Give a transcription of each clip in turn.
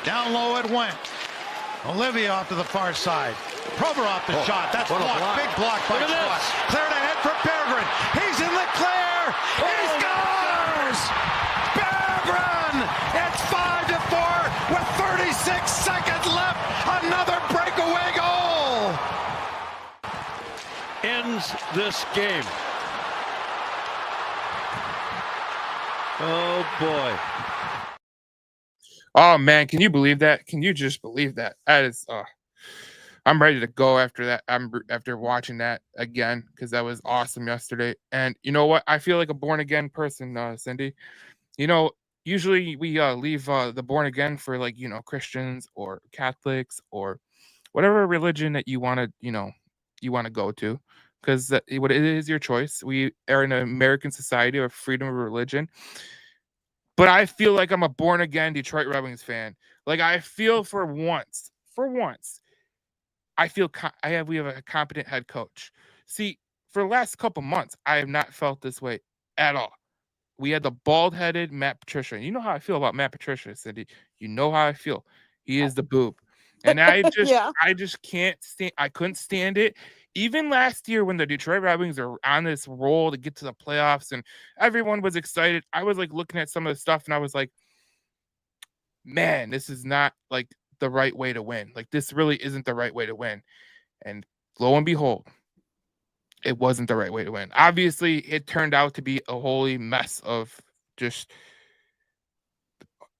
Down low it went. Olivia off to the far side. Provorov the shot. That's blocked. Big block by Schwartz. Cleared ahead for Berggren. He's in the clear. He scores! Berggren! It's 5-4 with 36 seconds left. Another breakaway goal. Ends this game. Oh boy. Oh man, can you believe that? Can you just believe that? That is I'm ready to go after that. After watching that again because that was awesome yesterday. And you know what? I feel like a born again person, Cindy. You know, usually we leave the born again for like, Christians or Catholics or whatever religion that you want to go to because what it is your choice. We are in an American society of freedom of religion. But I feel like I'm a born again Detroit Red Wings fan. Like I feel for once, I feel we have a competent head coach. See, for the last couple months, I have not felt this way at all. We had the bald-headed Matt Patricia. You know how I feel about Matt Patricia, Cindy. You know how I feel. He is the boob. And I just can't stand. I couldn't stand it. Even last year when the Detroit Red Wings are on this roll to get to the playoffs and everyone was excited, I was like looking at some of the stuff and I was like, man, this is not like the right way to win. Like this really isn't the right way to win. And lo and behold, it wasn't the right way to win. Obviously, it turned out to be a holy mess of just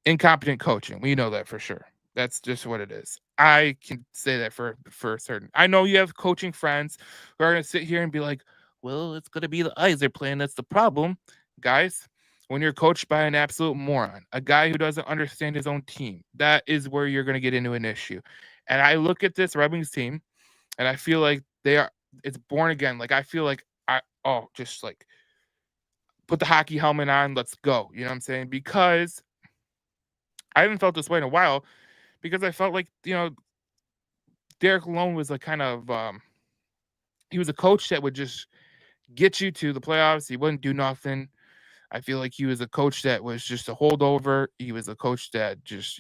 incompetent coaching. We know that for sure. That's just what it is. I can say that for certain. I know you have coaching friends who are going to sit here and be like, well, it's going to be the Yzer plan. That's the problem. Guys, when you're coached by an absolute moron, a guy who doesn't understand his own team, that is where you're going to get into an issue. And I look at this Red Wings team and I feel like it's born again. Like I feel like just like put the hockey helmet on, let's go. You know what I'm saying? Because I haven't felt this way in a while because I felt like, Derek Lalonde was like kind of he was a coach that would just get you to the playoffs. He wouldn't do nothing. I feel like he was a coach that was just a holdover. He was a coach that just,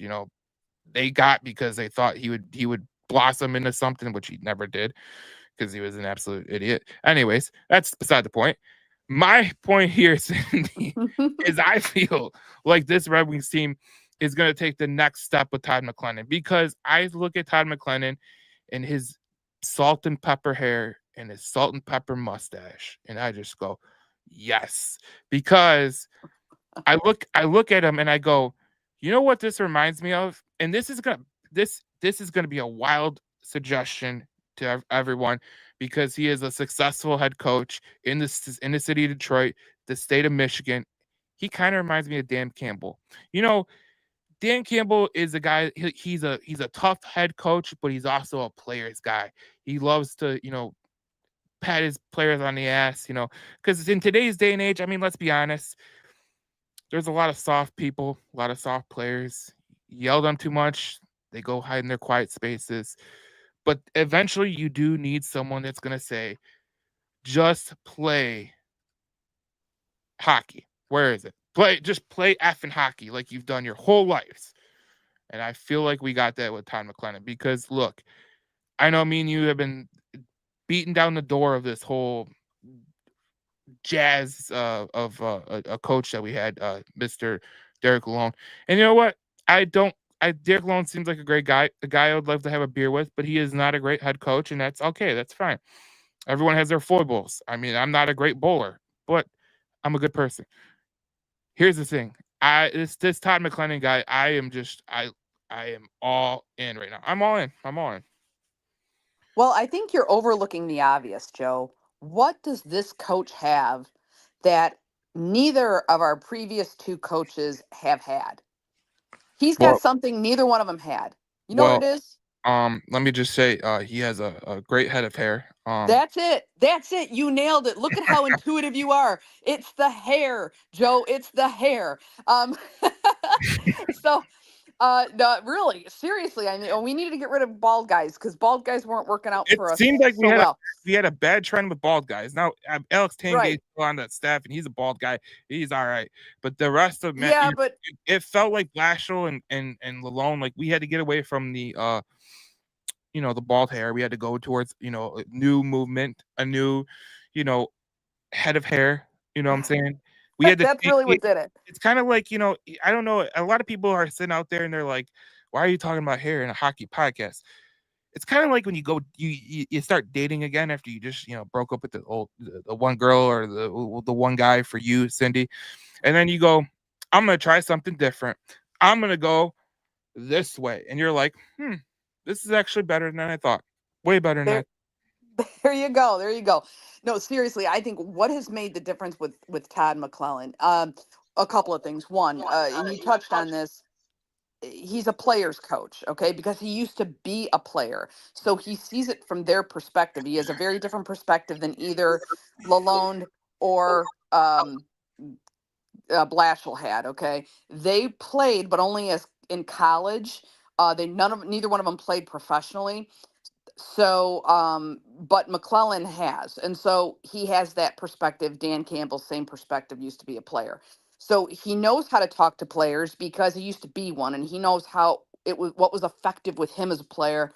they got because they thought he would blossom into something, which he never did because he was an absolute idiot. Anyways, that's beside the point. My point here, Cindy, is I feel like this Red Wings team is going to take the next step with Todd McLennan because I look at Todd McLennan and his salt and pepper hair and his salt and pepper mustache, and I just go, yes, because I look at him and I go, you know what this reminds me of? And this is gonna be a wild suggestion to everyone because he is a successful head coach in the city of Detroit, the state of Michigan. He kind of reminds me of Dan Campbell. Dan Campbell is a guy. He's a tough head coach, but he's also a player's guy. He loves to pat his players on the ass, because in today's day and age, I mean, let's be honest, there's a lot of soft people, a lot of soft players. You yell them too much, they go hide in their quiet spaces. But eventually, you do need someone that's going to say, just play hockey. Where is it? Just play effing hockey like you've done your whole lives. And I feel like we got that with Todd McLennan because, look, I know me and you have been beating down the door of this whole jazz of a coach that we had, Mr. Derek Lalonde. And you know what? Derek Lalonde seems like a great guy, a guy I would love to have a beer with, but he is not a great head coach, and that's okay. That's fine. Everyone has their foibles. I mean, I'm not a great bowler, but I'm a good person. Here's the thing. This Todd McLennan guy, I am all in right now. I'm all in. Well, I think you're overlooking the obvious, Joe. What does this coach have that neither of our previous two coaches have had? He's got something neither one of them had. You know what it is? Let me just say, he has a great head of hair. That's it. You nailed it. Look at how intuitive you are. It's the hair, Joe. It's the hair. So No, really, seriously. I mean, we needed to get rid of bald guys because bald guys weren't working out It for us seemed like so well. we had a bad trend with bald guys. Now Alex Tangate's Right. still on that staff, and he's a bald guy. He's all right, but the rest of men, Yeah, but it felt like Blashill and Lalone. Like we had to get away from the the bald hair. We had to go towards a new movement, a new head of hair. You know what I'm saying? We had to that's take really it. what did it. It's kind of like I don't know. A lot of people are sitting out there and they're like, "Why are you talking about hair in a hockey podcast?" It's kind of like when you go you start dating again after you just broke up with the one girl or the one guy for you, Cindy, and then you go, I'm gonna try something different. I'm gonna go this way, and you're like, this is actually better than I thought. Way better than There you go. There you go. No, seriously, I think what has made the difference with Todd McClellan, a couple of things. One, and you touched on this. He's a player's coach, okay, because he used to be a player, so he sees it from their perspective. He has a very different perspective than either Lalonde or Blashill had. Okay, they played, but only as in college. Neither one of them played professionally. So, but McClellan has, and so he has that perspective. Dan Campbell, same perspective, used to be a player. So he knows how to talk to players because he used to be one, and he knows how what was effective with him as a player.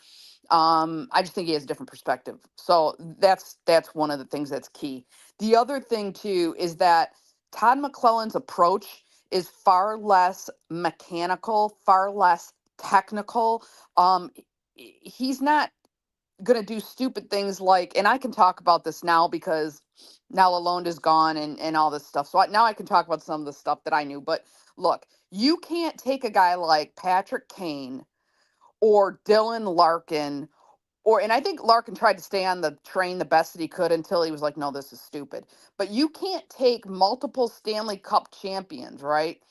I just think he has a different perspective. So that's one of the things that's key. The other thing too is that Todd McClellan's approach is far less mechanical, far less technical. He's not going to do stupid things like, and I can talk about this now because now Lalonde is gone and all this stuff. So now I can talk about some of the stuff that I knew. But look, you can't take a guy like Patrick Kane or Dylan Larkin, and I think Larkin tried to stay on the train the best that he could until he was like, no, this is stupid. But you can't take multiple Stanley Cup champions, right?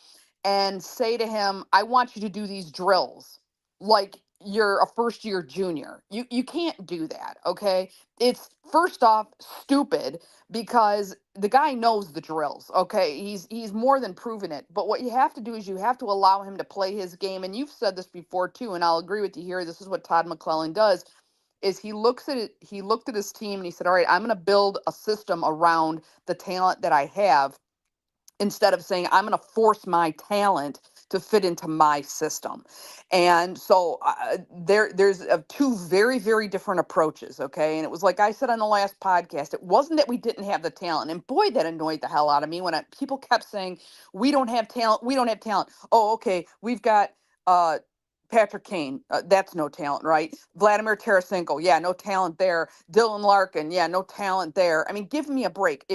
And say to him, I want you to do these drills like you're a first year junior. You can't do that, okay? It's first off stupid because the guy knows the drills, okay? He's more than proven it. But what you have to do is you have to allow him to play his game. And you've said this before too, and I'll agree with you here. This is what Todd McClellan does is he looks at it, he looked at his team and he said, all right, I'm going to build a system around the talent that I have instead of saying I'm going to force my talent to fit into my system. And so there's two very, very different approaches. Okay. And it was like I said on the last podcast, it wasn't that we didn't have the talent. And boy, that annoyed the hell out of me when people kept saying, we don't have talent. We don't have talent. Oh, okay. We've got, Patrick Kane, that's no talent, right? Vladimir Tarasenko, yeah, no talent there. Dylan Larkin, yeah, no talent there. I mean, give me a break.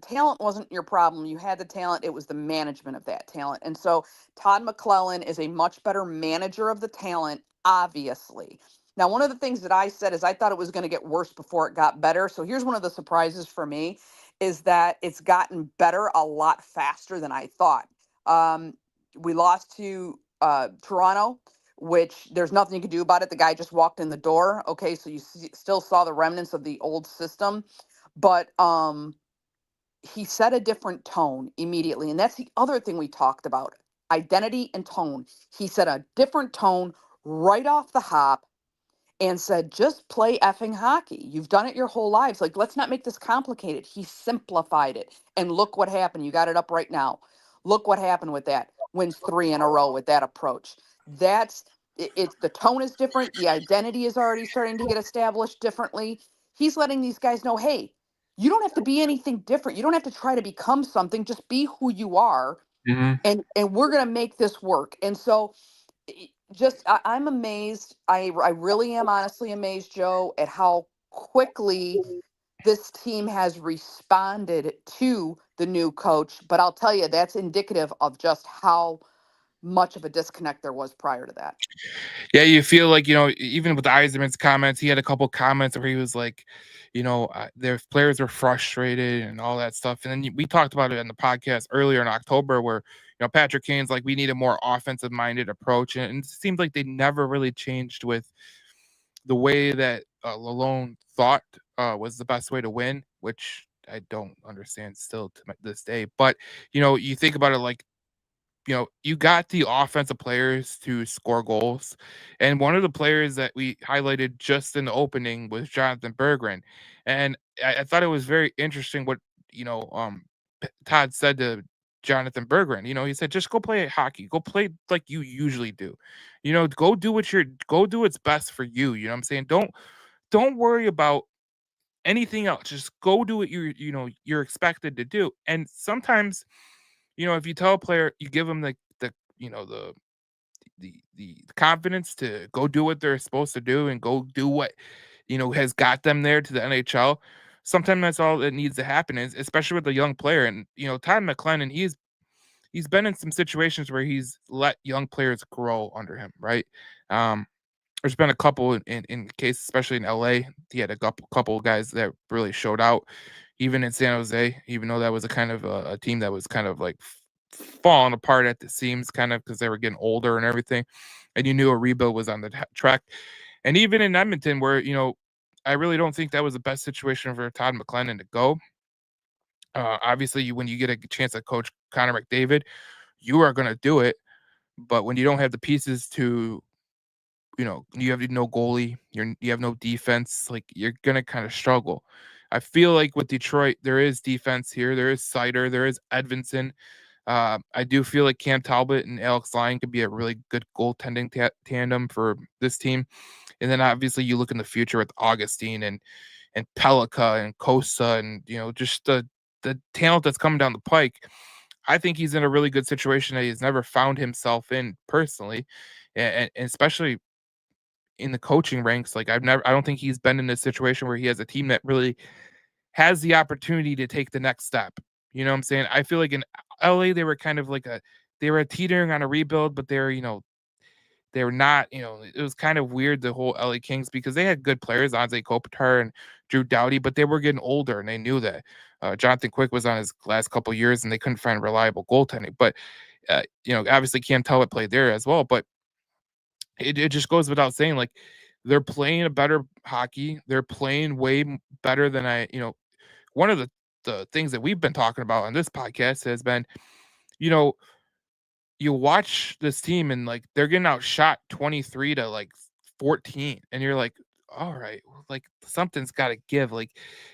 Talent wasn't your problem. You had the talent. It was the management of that talent. And so Todd McClellan is a much better manager of the talent, obviously. Now, one of the things that I said is I thought it was going to get worse before it got better. So here's one of the surprises for me is that it's gotten better a lot faster than I thought. We lost to Toronto, which there's nothing you can do about it. The guy just walked in the door. Okay, so you still saw the remnants of the old system, but he set a different tone immediately, and that's the other thing we talked about: identity and tone. He set a different tone right off the hop and said, "Just play effing hockey. You've done it your whole lives. Like, let's not make this complicated." He simplified it, and look what happened. You got it up right now. Look what happened with that. Wins 3 in a row with that approach. That's it's the tone is different. The identity is already starting to get established differently. He's letting these guys know, hey, you don't have to be anything different. You don't have to try to become something. Just be who you are, and we're gonna make this work. And so, I'm amazed. I really am honestly amazed, Joe, at how quickly this team has responded to the new coach. But I'll tell you, that's indicative of just how much of a disconnect there was prior to that. Yeah, you feel like, even with Yzerman's comments, he had a couple comments where he was like, their players were frustrated and all that stuff. And then we talked about it in the podcast earlier in October where, Patrick Kane's like, we need a more offensive minded approach. And it seems like they never really changed with the way that Lalonde thought was the best way to win, which I don't understand still to this day. But, you think about it like you got the offensive players to score goals, and one of the players that we highlighted just in the opening was Jonathan Berggren, and I thought it was very interesting what Todd said to Jonathan Berggren. He said, "Just go play hockey. Go play like you usually do. Go do what's best for you. You know what I'm saying? Don't worry about anything else. Just go do what you're expected to do." And sometimes, if you tell a player, you give them the you know the confidence to go do what they're supposed to do and go do what has got them there to the NHL. Sometimes that's all that needs to happen, is especially with a young player. And Todd McLennan, he's been in some situations where he's let young players grow under him, right? There's been a couple in case, especially in LA. He had a couple of guys that really showed out, even in San Jose, even though that was a kind of a team that was kind of like falling apart at the seams, kind of because they were getting older and everything, and you knew a rebuild was on the track. And even in Edmonton, where I really don't think that was the best situation for Todd McLennan to go. Obviously, when you get a chance to coach Connor McDavid, you are going to do it. But when you don't have the pieces to, you have no goalie, you have no defense, like you're going to kind of struggle. I feel like with Detroit, there is defense here. There is Seider, there is Edvinsson. I do feel like Cam Talbot and Alex Lyon could be a really good goaltending tandem for this team. And then obviously you look in the future with Augustine and Pelika and Kosa and just the talent that's coming down the pike. I think he's in a really good situation that he's never found himself in personally, and especially in the coaching ranks. Like I don't think he's been in a situation where he has a team that really has the opportunity to take the next step. You know what I'm saying? I feel like in LA they were kind of like they were teetering on a rebuild, but they were not, it was kind of weird, the whole LA Kings, because they had good players, Anze Kopitar and Drew Doughty, but they were getting older and they knew that. Jonathan Quick was on his last couple of years and they couldn't find reliable goaltending. But, obviously Cam Talbot played there as well. But it just goes without saying, like, they're playing a better hockey. They're playing way better than one of the things that we've been talking about on this podcast has been, you watch this team and like they're getting outshot 23 to like 14, and you're like, all right, like something's got to give. Like,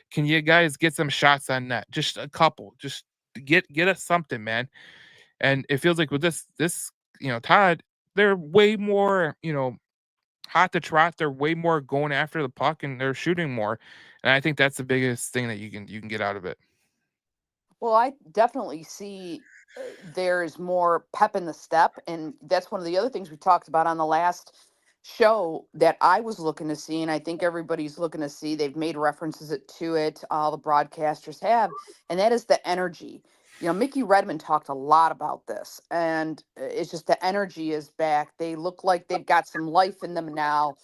can you guys get some shots on net? Just a couple, just get us something, man. And it feels like with this Todd, they're way more hot to trot. They're way more going after the puck and they're shooting more, and I think that's the biggest thing that you can get out of it. Well, I definitely see there's more pep in the step. And that's one of the other things we talked about on the last show that I was looking to see. And I think everybody's looking to see. They've made references to it. All the broadcasters have. And that is the energy. Mickey Redmond talked a lot about this. And it's just the energy is back. They look like they've got some life in them now.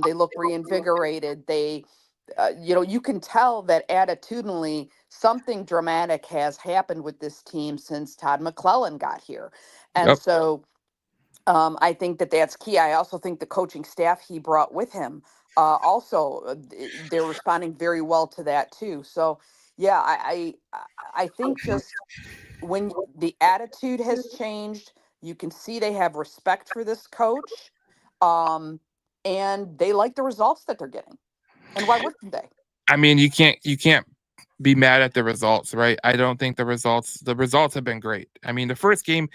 They look reinvigorated. You can tell that attitudinally something dramatic has happened with this team since Todd McLellan got here. And Yep. so I think that that's key. I also think the coaching staff he brought with him they're responding very well to that too. So yeah, I think just when the attitude has changed, you can see they have respect for this coach, and they like the results that they're getting. And why wouldn't they? I mean, you can't be mad at the results, right? I don't think the results have been great. I mean, the first game,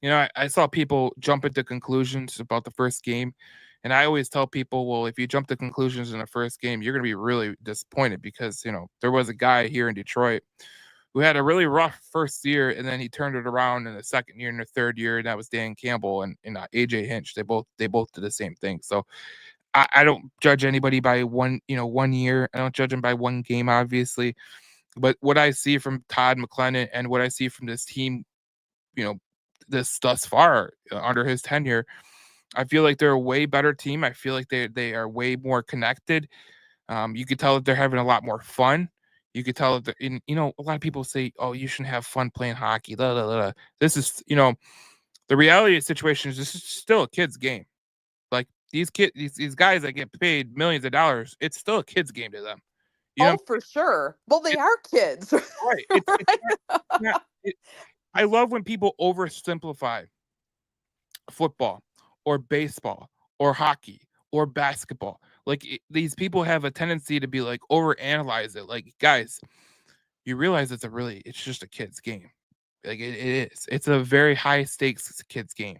I saw people jump into conclusions about the first game. And I always tell people, well, if you jump to conclusions in the first game, you're going to be really disappointed because, there was a guy here in Detroit who had a really rough first year, and then he turned it around in the second year and the third year, and that was Dan Campbell and AJ Hinch. They both did the same thing. So I don't judge anybody by one year. I don't judge them by one game, obviously. But what I see from Todd McLennan and what I see from this team, this thus far under his tenure, I feel like they're a way better team. I feel like they are way more connected. You could tell that they're having a lot more fun. You could tell that a lot of people say, "Oh, you shouldn't have fun playing hockey." Blah, blah, blah. This is, the reality of the situation is this is still a kid's game. Like these guys that get paid millions of dollars, it's still a kid's game to them. For sure. Well, they are kids. Right. It's not, I love when people oversimplify football or baseball or hockey or basketball. Like these people have a tendency to be like overanalyze it. Like, guys, you realize it's just a kid's game. Like it is. It's a very high stakes kids game.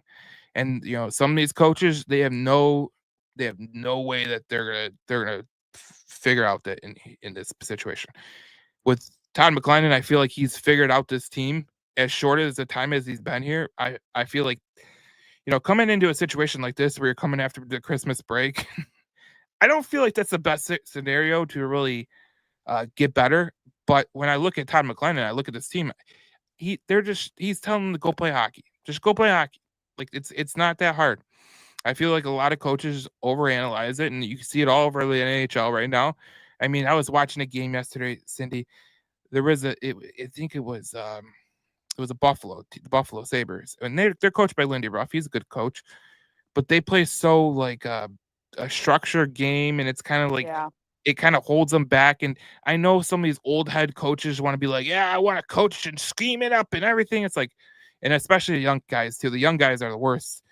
And some of these coaches, they have no way that they're gonna figure out that in this situation. With Todd McLennan, I feel like he's figured out this team as short as the time as he's been here. I feel like coming into a situation like this where you're coming after the Christmas break, I don't feel like that's the best scenario to really get better. But when I look at Todd McLennan, I look at this team, he's telling them to go play hockey. Just go play hockey. Like it's not that hard. I feel like a lot of coaches overanalyze it, and you can see it all over the NHL right now. I mean, I was watching a game yesterday, Cindy. There was I think it was a the Buffalo Sabres, and they're coached by Lindy Ruff. He's a good coach, but they play so like a structured game, and it's kind of like it kind of holds them back. And I know some of these old head coaches want to be like, yeah, I want to coach and scheme it up and everything. It's like, and especially the young guys too. The young guys are the worst.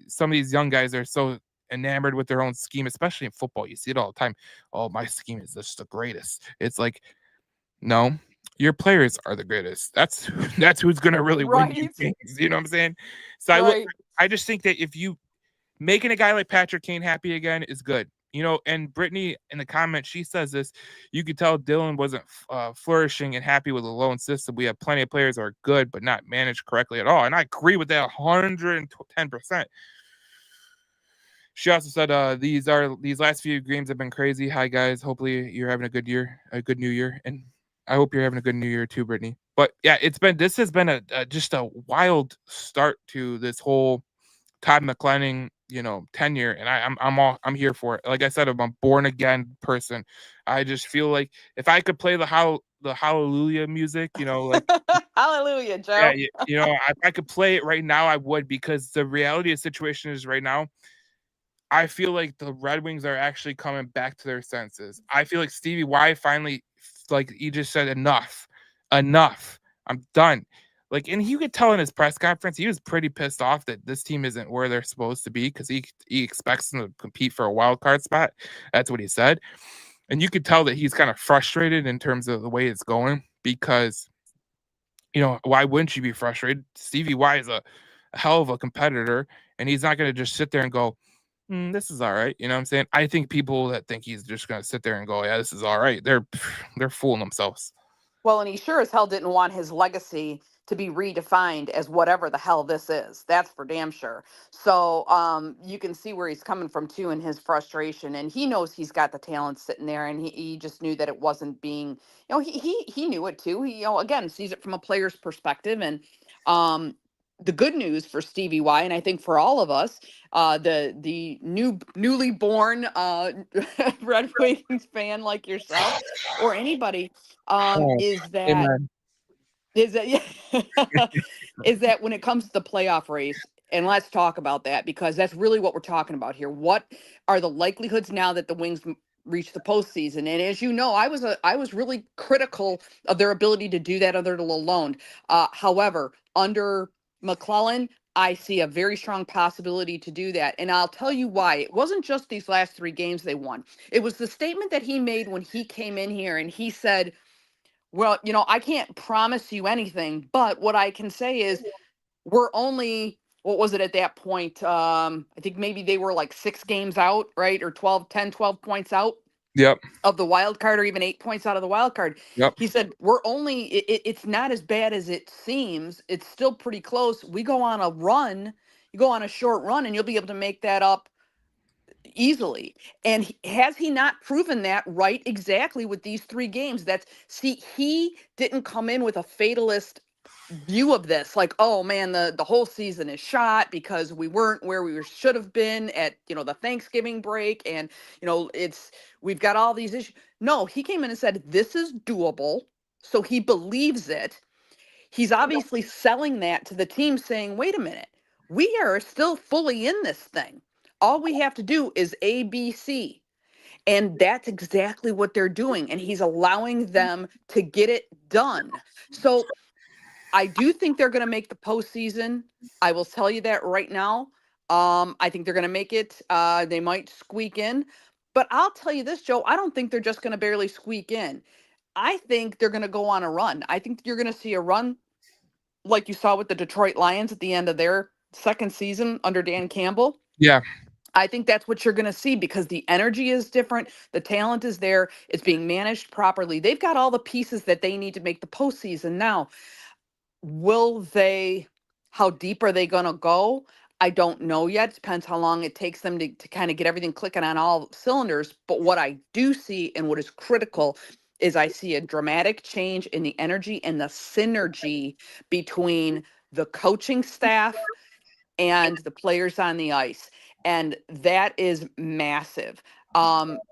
Some of these young guys are so enamored with their own scheme, especially in football. You see it all the time. Oh, my scheme is just the greatest. It's like, no, your players are the greatest. That's who's gonna really win these games. You know what I'm saying? So I just think that if you making a guy like Patrick Kane happy again is good. And Brittany in the comments, she says this. You could tell Dylan wasn't flourishing and happy with the loan system. We have plenty of players that are good, but not managed correctly at all. And I agree with that 110%. She also said, these last few games have been crazy. Hi guys. Hopefully you're having a good new year. And I hope you're having a good new year too, Brittany. But yeah, this has been just a wild start to this whole Todd McLennan, tenure, and I'm here for it. Like I said, I'm a born again person. I just feel like if I could play the hallelujah music, like hallelujah, Joe. Yeah, if I could play it right now, I would, because the reality of the situation is right now, I feel like the Red Wings are actually coming back to their senses. I feel like Stevie Y finally, like he just said, enough. I'm done. Like, and you could tell in his press conference, he was pretty pissed off that this team isn't where they're supposed to be, because he expects them to compete for a wild card spot. That's what he said. And you could tell that he's kind of frustrated in terms of the way it's going, because, why wouldn't you be frustrated? Stevie Y is a hell of a competitor, and he's not going to just sit there and go, this is all right. You know what I'm saying? I think people that think he's just going to sit there and go, yeah, this is all right, they're fooling themselves. Well, and he sure as hell didn't want his legacy to be redefined as whatever the hell this is. That's for damn sure. So you can see where he's coming from too in his frustration, and he knows he's got the talent sitting there, and he just knew that it wasn't being, he knew it too. He, again, sees it from a player's perspective. And the good news for Stevie Y, and I think for all of us, the newly born Red Wings fan like yourself or anybody, is that Amen. is that when it comes to the playoff race, and let's talk about that, because that's really what we're talking about here. What are the likelihoods now that the Wings reach the postseason? And as you know, I was really critical of their ability to do that under Lalonde. However, under McLellan, I see a very strong possibility to do that. And I'll tell you why. It wasn't just these last 3 games they won. It was the statement that he made when he came in here, and he said, well, I can't promise you anything, but what I can say is we're only, what was it at that point? I think maybe they were like 6 games out, right? Or 12 points out. Yep. Of the wild card, or even 8 points out of the wild card. Yep. He said, it's not as bad as it seems. It's still pretty close. We go on a run, you go on a short run, and you'll be able to make that up easily. And has he not proven that right exactly with these 3 games? He didn't come in with a fatalist view of this, like, oh man, the whole season is shot because we weren't where we should have been at the Thanksgiving break, and we've got all these issues. No, he came in and said this is doable, so he believes it. He's obviously selling that to the team, saying, wait a minute, we are still fully in this thing. All we have to do is ABC. And that's exactly what they're doing. And he's allowing them to get it done. So I do think they're going to make the postseason. I will tell you that right now. I think they're going to make it. They might squeak in, but I'll tell you this, Joe. I don't think they're just going to barely squeak in. I think they're going to go on a run. I think you're going to see a run like you saw with the Detroit Lions at the end of their second season under Dan Campbell. Yeah. I think that's what you're going to see because the energy is different. The talent is there. It's being managed properly. They've got all the pieces that they need to make the postseason. Now, will they, how deep are they going to go? I don't know yet. Depends how long it takes them to kind of get everything clicking on all cylinders. But what I do see and what is critical is I see a dramatic change in the energy and the synergy between the coaching staff and the players on the ice. And that is massive.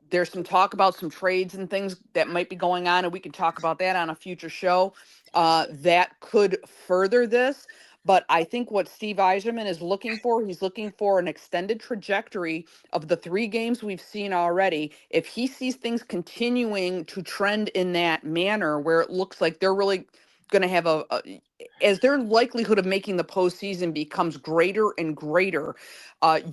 There's some talk about some trades and things that might be going on, and we can talk about that on a future show. That could further this. But I think what Steve Yzerman is looking for, he's looking for an extended trajectory of the 3 games we've seen already. If he sees things continuing to trend in that manner where it looks like they're really going to have as their likelihood of making the postseason becomes greater and greater,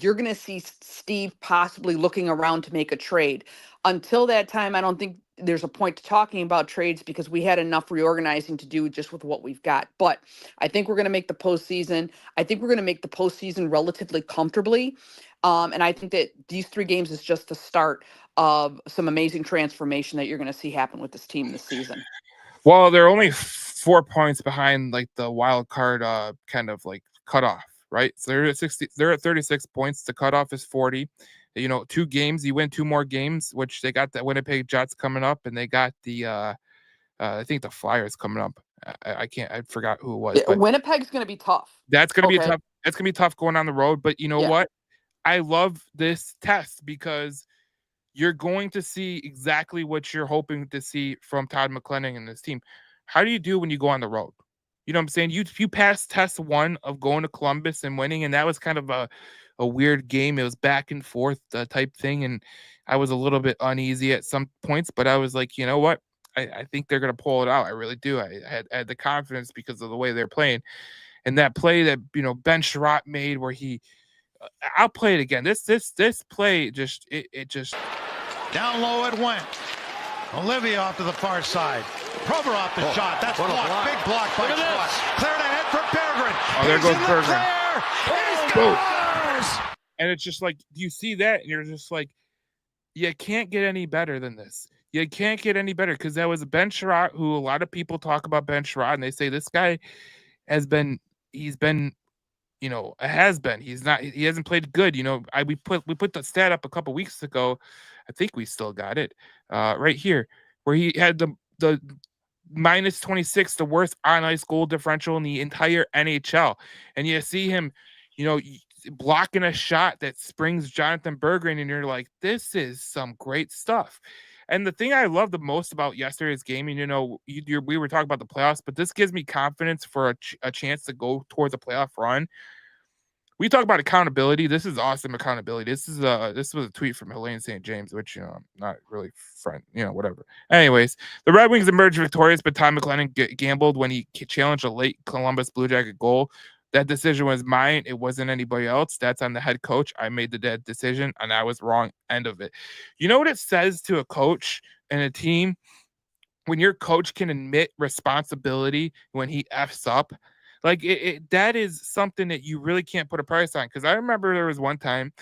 you're going to see Steve possibly looking around to make a trade. Until that time, I don't think there's a point to talking about trades because we had enough reorganizing to do just with what we've got. But I think we're going to make the postseason. I think we're going to make the postseason relatively comfortably. And I think that these 3 games is just the start of some amazing transformation that you're going to see happen with this team this season. Well, they're only 4 points behind like the wild card kind of like cutoff, right? So they're at 60. They're at 36 points. The cutoff is 40. 2 games. You win 2 more games, which they got that Winnipeg Jets coming up, and they got the I think the Flyers coming up. I forgot who it was. But Winnipeg's going to be tough. That's going to be tough. That's going to be tough going on the road. But you know what? I love this test because you're going to see exactly what you're hoping to see from Todd McLellan and this team. How do you do when you go on the road? You know what I'm saying? You passed test 1 of going to Columbus and winning, and that was kind of a weird game. It was back and forth type thing, and I was a little bit uneasy at some points, but I was like, you know what? I think they're going to pull it out. I really do. I had the confidence because of the way they're playing. And that play that, Ben Sherratt made where I'll play it again. This play just down low it went. Olivia off to the far side. Provorov the shot. That's blocked. Big block by Schwartz. Cleared ahead for Berggren. Oh, there goes Berggren. He scores! And it's just like, you see that, and you're just like, you can't get any better than this. You can't get any better because that was Ben Sherratt, who a lot of people talk about Ben Sherratt, and they say this guy he's been a has-been. He hasn't played good. We put the stat up a couple weeks ago. I think we still got it right here, where he had the minus 26, the worst on ice goal differential in the entire NHL. And you see him, blocking a shot that springs Jonathan Berggren, and you're like, this is some great stuff. And the thing I love the most about yesterday's game, and we were talking about the playoffs, but this gives me confidence for a chance to go towards a playoff run. We talk about accountability. This is awesome accountability. This was a tweet from Helene St. James, which I'm not really friend, whatever. Anyways, the Red Wings emerged victorious, but Todd McLellan gambled when he challenged a late Columbus Blue Jacket goal. That decision was mine. It wasn't anybody else. That's on the head coach. I made the dead decision, and I was wrong. End of it. You know what it says to a coach and a team when your coach can admit responsibility when he F's up? Like that is something that you really can't put a price on. Because I remember there was one time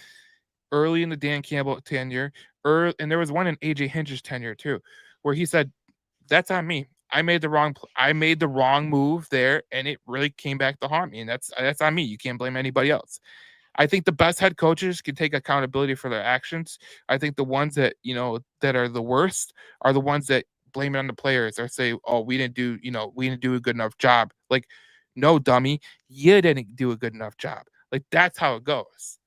early in the Dan Campbell tenure, and there was one in AJ Hinch's tenure too, where he said, "That's on me. I made the wrong move there, and it really came back to haunt me. And that's on me. You can't blame anybody else." I think the best head coaches can take accountability for their actions. I think the ones that that are the worst are the ones that blame it on the players or say, "Oh, we didn't do a good enough job." Like, no, dummy, you didn't do a good enough job. Like, that's how it goes.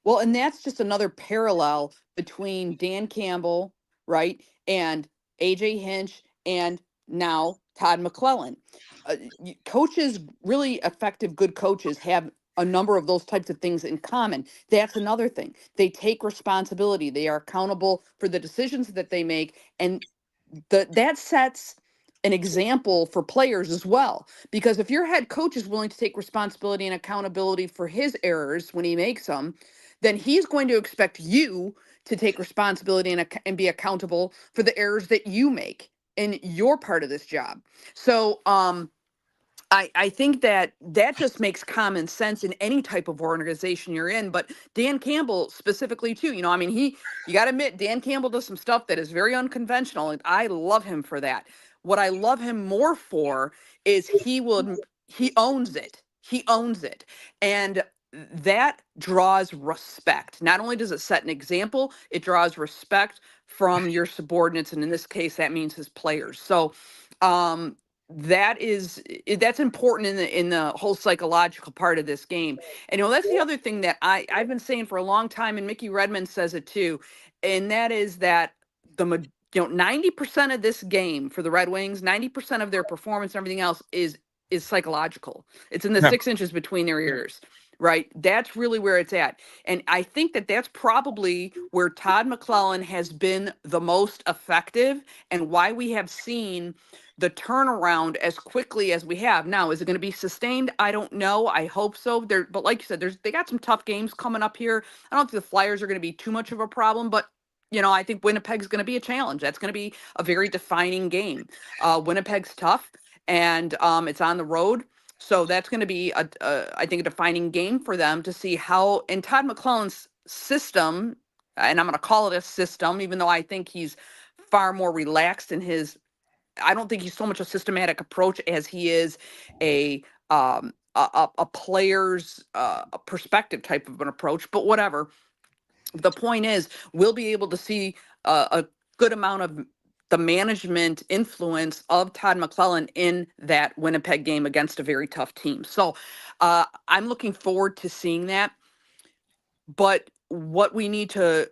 Well, and that's just another parallel between Dan Campbell, right, and AJ Hinch, and now Todd McLellan. Coaches, really effective, good coaches, have a number of those types of things in common. That's another thing. They take responsibility. They are accountable for the decisions that they make, and that sets an example for players as well. Because if your head coach is willing to take responsibility and accountability for his errors when he makes them, then he's going to expect you to take responsibility and be accountable for the errors that you make in your part of this job. So, I think that just makes common sense in any type of organization you're in, but Dan Campbell specifically too. You got to admit, Dan Campbell does some stuff that is very unconventional, and I love him for that. What I love him more for is he owns it. He owns it. And that draws respect. Not only does it set an example, it draws respect from your subordinates, and in this case, that means his players. So, that's important in the whole psychological part of this game. And that's the other thing that I've been saying for a long time, and Mickey Redmond says it too, and that is that 90% of this game for the Red Wings, 90% of their performance and everything else is psychological. It's in the 6 inches between their ears. Right. That's really where it's at. And I think that that's probably where Todd McClellan has been the most effective, and why we have seen the turnaround as quickly as we have. Now, is it going to be sustained? I don't know. I hope so. But like you said, they got some tough games coming up here. I don't think the Flyers are going to be too much of a problem, but I think Winnipeg's going to be a challenge. That's going to be a very defining game. Winnipeg's tough, and it's on the road. So that's going to be, I think, a defining game for them to see how, in Todd McClellan's system, and I'm going to call it a system, even though I think he's far more relaxed in his, I don't think he's so much a systematic approach as he is a player's perspective type of an approach, but whatever. The point is, we'll be able to see a good amount of the management influence of Todd McClellan in that Winnipeg game against a very tough team. So I'm looking forward to seeing that. But what we need to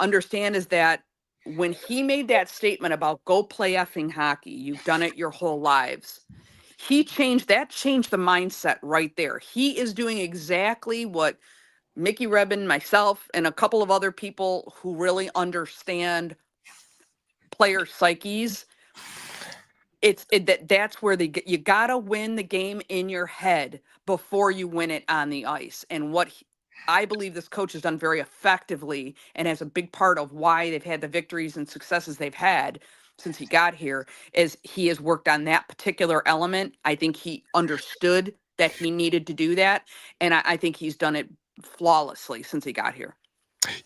understand is that when he made that statement about go play effing hockey, you've done it your whole lives, changed the mindset right there. He is doing exactly what Mickey Redmond, myself, and a couple of other people who really understand player psyches. That's where you gotta win the game in your head before you win it on the ice. And what I believe this coach has done very effectively, and has a big part of why they've had the victories and successes they've had since he got here, is he has worked on that particular element. I think he understood that he needed to do that, and I think he's done it flawlessly since he got here.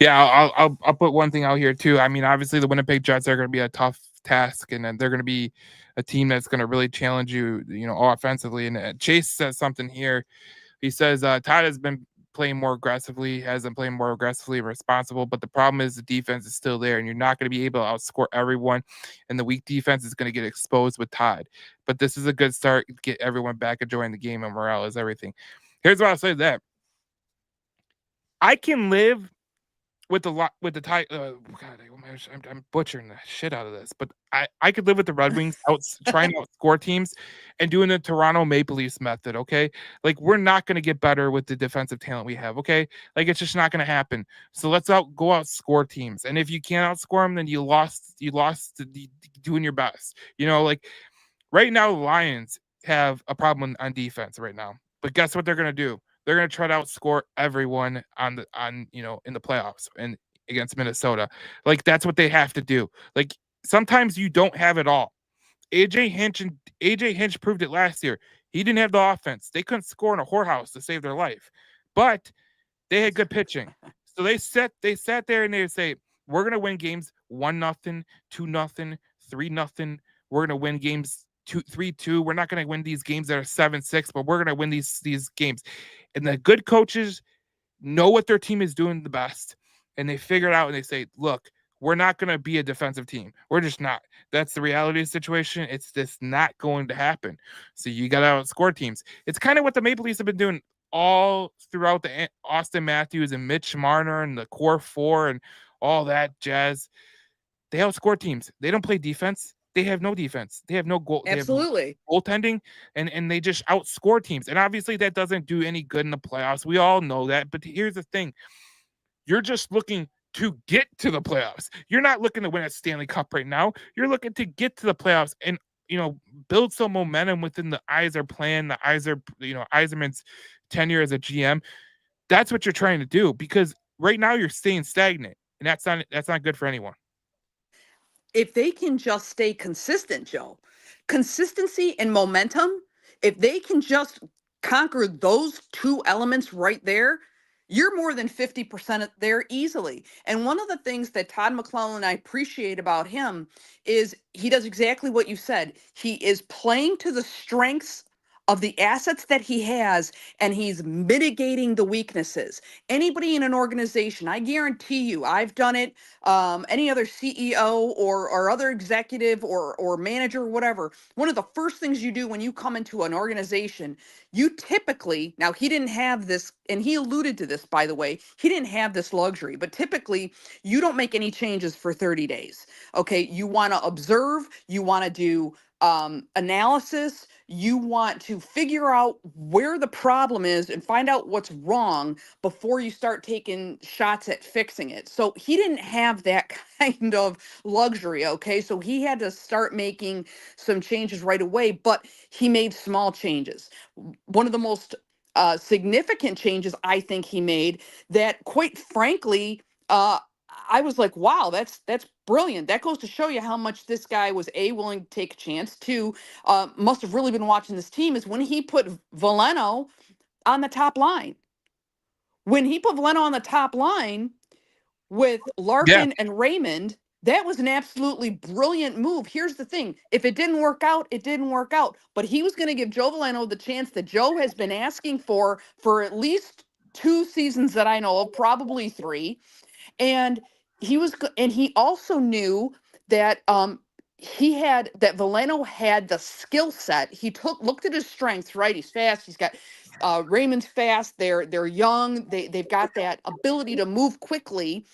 Yeah, I'll put one thing out here too. I mean, obviously the Winnipeg Jets are going to be a tough task, and then they're going to be a team that's going to really challenge you, offensively. And Chase says something here. He says Todd has been playing more aggressively, responsible, but the problem is the defense is still there, and you're not going to be able to outscore everyone, and the weak defense is going to get exposed with Todd. But this is a good start. Get everyone back enjoying the game, and morale is everything. Here's what I'll say: that I can live with the tie. I'm butchering the shit out of this, but I could live with the Red Wings trying to outscore teams and doing the Toronto Maple Leafs method. Okay, like, we're not going to get better with the defensive talent we have. Okay, like, it's just not going to happen. So let's go outscore teams, and if you can't outscore them, then you lost doing your best. Like, right now the Lions have a problem on defense right now, but guess what they're going to do? They're going to try to outscore everyone in the playoffs and against Minnesota. Like, that's what they have to do. Like, sometimes you don't have it all. AJ Hinch proved it last year. He didn't have the offense. They couldn't score in a whorehouse to save their life, but they had good pitching. So they sat there and they say, we're going to win games 1-0, 2-0, 3-0. We're going to win games 3-2. We're not going to win these games that are 7-6, but we're going to win these games. And the good coaches know what their team is doing the best, and they figure it out, and they say, look, we're not going to be a defensive team. We're just not. That's the reality of the situation. It's just not going to happen. So you got to outscore teams. It's kind of what the Maple Leafs have been doing all throughout the Austin Matthews and Mitch Marner and the core four and all that jazz. They outscore teams. They don't play defense. They have no defense. They have no goal. Absolutely. They have goaltending, and they just outscore teams. And obviously that doesn't do any good in the playoffs. We all know that. But here's the thing. You're just looking to get to the playoffs. You're not looking to win a Stanley Cup right now. You're looking to get to the playoffs. And build some momentum within the Yzer plan, the Yzerman's tenure as a GM. That's what you're trying to do, because right now you're staying stagnant, and that's not good for anyone. If they can just stay consistent, Joe, consistency and momentum, if they can just conquer those two elements right there, you're more than 50% there easily. And one of the things that Todd McClellan I appreciate about him is he does exactly what you said. He is playing to the strengths of the assets that he has, and he's mitigating the weaknesses. Anybody in an organization, I guarantee you, I've done it, any other CEO or other executive or manager or whatever, one of the first things you do when you come into an organization, you typically, now he didn't have this, and he alluded to this, by the way, he didn't have this luxury, but typically you don't make any changes for 30 days. Okay. You want to observe, you want to do analysis, you want to figure out where the problem is and find out what's wrong before you start taking shots at fixing it. So he didn't have that kind of luxury. Okay. So he had to start making some changes right away, but he made small changes. One of the most significant changes I think he made that, quite frankly, I was like, wow, that's brilliant. That goes to show you how much this guy was willing to take a chance. Two, must have really been watching this team, is when he put Veleno on the top line. When he put Veleno on the top line with Larkin and Raymond, that was an absolutely brilliant move. Here's the thing. If it didn't work out, it didn't work out. But he was going to give Joe Veleno the chance that Joe has been asking for at least 2 seasons that I know of, probably 3. And he also knew that Veleno had the skill set. He looked at his strengths, right? He's fast. He's got Raymond's fast. They're young. They've got that ability to move quickly.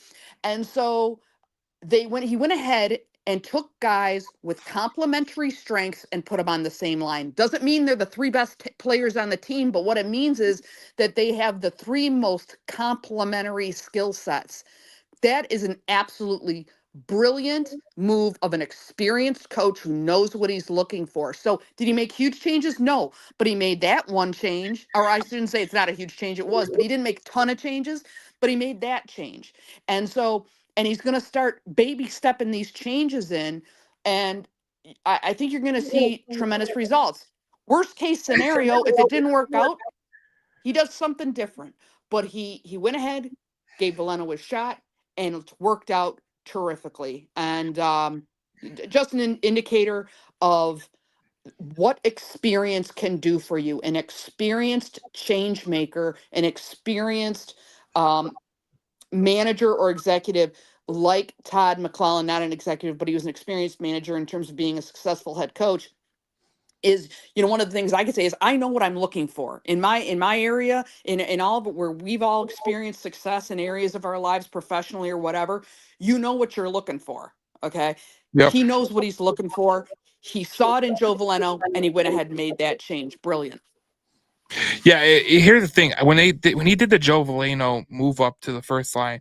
And so he went ahead and took guys with complementary strengths and put them on the same line. Doesn't mean they're the 3 best players on the team, but what it means is that they have the 3 most complementary skill sets. That is an absolutely brilliant move of an experienced coach who knows what he's looking for. So did he make huge changes? No, but he made that one change. Or I shouldn't say it's not a huge change, it was, but he didn't make a ton of changes, but he made that change. And he's going to start baby stepping these changes in. And I think you're going to see tremendous results. Worst case scenario, if it didn't work out, he does something different. But he went ahead, gave Veleno a shot, and it's worked out terrifically. And just an indicator of what experience can do for you. An experienced change maker, an experienced manager or executive like Todd McClellan, not an executive, but he was an experienced manager in terms of being a successful head coach. Is, one of the things I could say is I know what I'm looking for in my area, in all of it, where we've all experienced success in areas of our lives, professionally or whatever. You know what you're looking for. Okay. Yep. He knows what he's looking for. He saw it in Joe Veleno, and he went ahead and made that change. Brilliant. Yeah. Here's the thing. When he did the Joe Veleno move up to the first line,